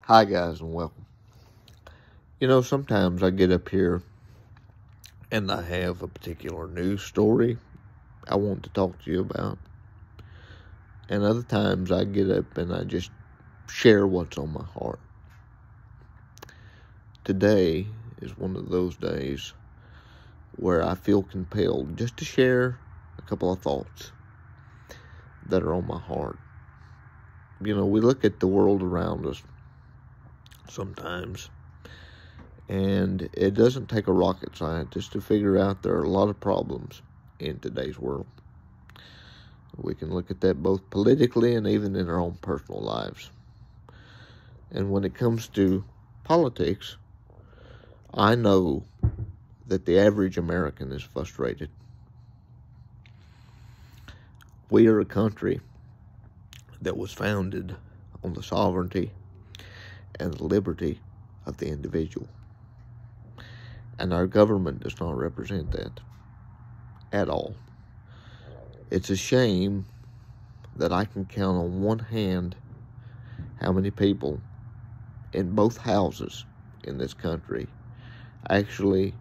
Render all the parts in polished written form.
Hi, guys, and welcome. Sometimes I get up here and I have a particular news story I want to talk to you about. And other times I get up and I just share what's on my heart. Today is one of those days where I feel compelled just to share a couple of thoughts that are on my heart. We look at the world around us sometimes, and it doesn't take a rocket scientist to figure out there are a lot of problems in today's world. We can look at that both politically and even in our own personal lives. And when it comes to politics, I know that the average American is frustrated. We are a country that was founded on the sovereignty and the liberty of the individual. And our government does not represent that at all. It's a shame that I can count on one hand how many people in both houses in this country actually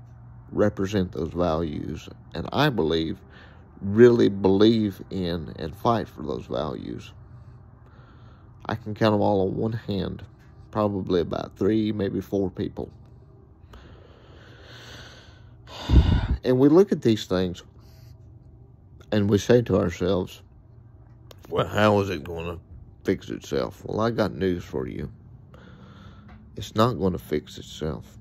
represent those values, and I believe really believe in and fight for those values. I can count them all on one hand, probably about 3, maybe 4 people. And we look at these things and we say to ourselves, well, how is it going to fix itself? Well, I got news for you. It's not going to fix itself.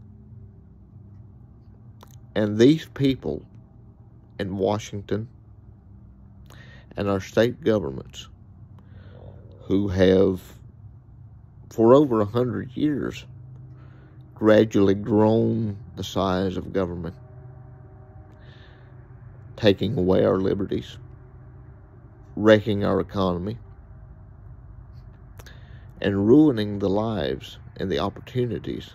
And these people in Washington and our state governments who have, for over 100 years, gradually grown the size of government, taking away our liberties, wrecking our economy, and ruining the lives and the opportunities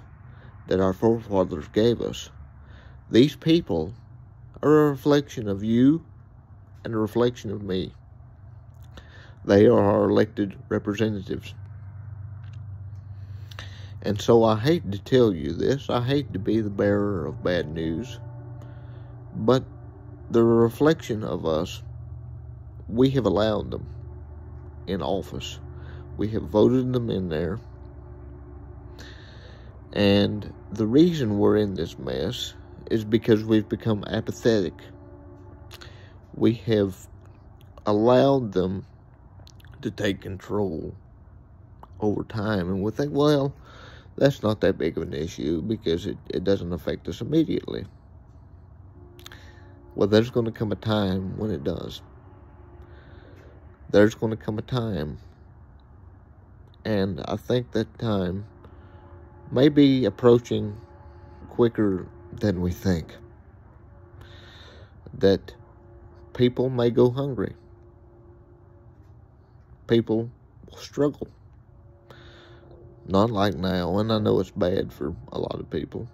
that our forefathers gave us. These people are a reflection of you and a reflection of me. They are our elected representatives. And so I hate to tell you this. I hate to be the bearer of bad news. But they're a reflection of us. We have allowed them in office. We have voted them in there. And the reason we're in this mess is because we've become apathetic. We have allowed them to take control over time. And we think, well, that's not that big of an issue because it doesn't affect us immediately. Well, there's going to come a time when it does. There's going to come a time, and I think that time may be approaching quicker than we think. That people may go hungry. People will struggle. Not like now, and I know it's bad for a lot of people,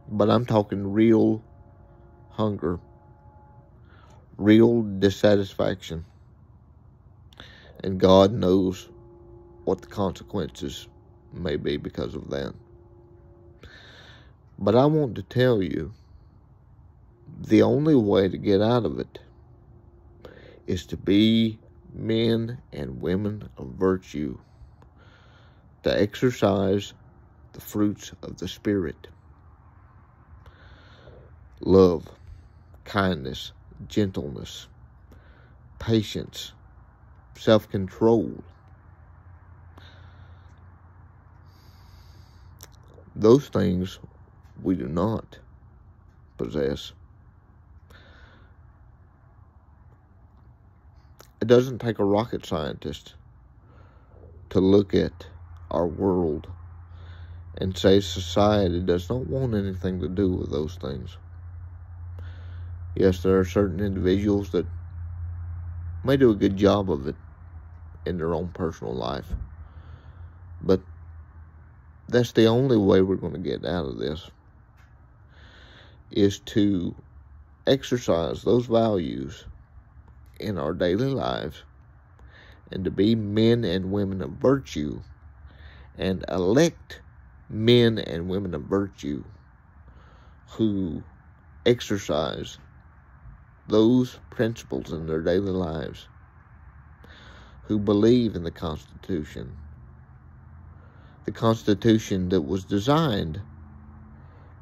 but I'm talking real hunger, real dissatisfaction, and God knows what the consequences may be because of that. But I want to tell you, the only way to get out of it is to be men and women of virtue, to exercise the fruits of the Spirit: love, kindness, gentleness, patience, self-control. Those things we do not possess. It doesn't take a rocket scientist to look at our world and say society does not want anything to do with those things. Yes, there are certain individuals that may do a good job of it in their own personal life, but that's the only way we're going to get out of this, is to exercise those values in our daily lives and to be men and women of virtue and elect men and women of virtue who exercise those principles in their daily lives, who believe in the Constitution that was designed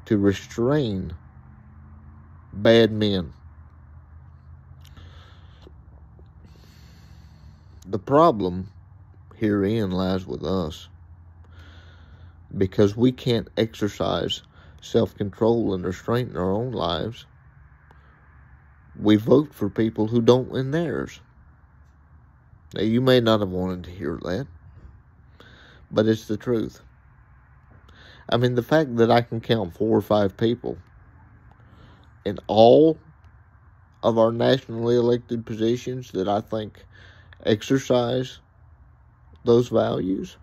to restrain bad men. The problem herein lies with us, because we can't exercise self-control and restraint in our own lives. We vote for people who don't in theirs. Now, you may not have wanted to hear that, but it's the truth. I mean, the fact that I can count 4 or 5 people in all of our nationally elected positions that I think exercise those values,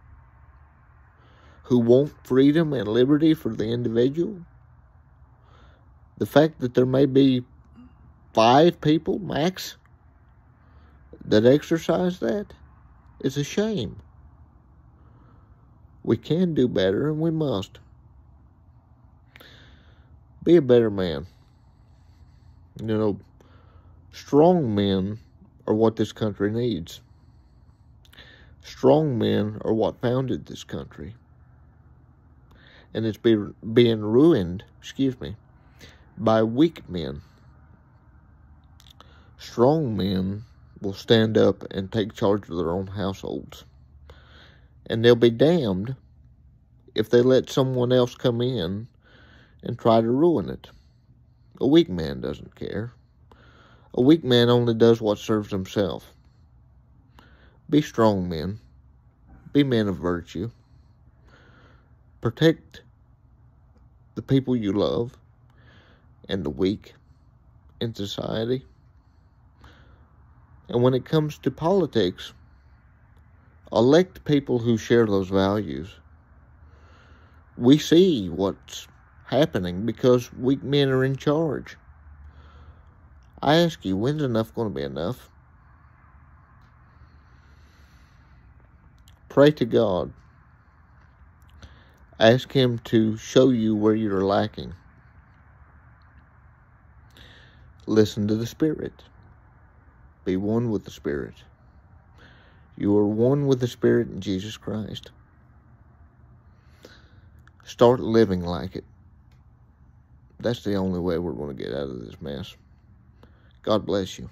who want freedom and liberty for the individual. The fact that there may be 5 people max that exercise that is a shame. We can do better, and we must. Be a better man. You know, strong men are what this country needs. Strong men are what founded this country. And it's being ruined, by weak men. Strong men will stand up and take charge of their own households. And they'll be damned if they let someone else come in and try to ruin it. A weak man doesn't care. A weak man only does what serves himself. Be strong men. Be men of virtue. Protect the people you love and the weak in society. And when it comes to politics, elect people who share those values. We see what's happening because weak men are in charge. I ask you, when's enough going to be enough? Pray to God. Ask Him to show you where you're lacking. Listen to the Spirit. Be one with the Spirit. You are one with the Spirit in Jesus Christ. Start living like it. That's the only way we're going to get out of this mess. God bless you.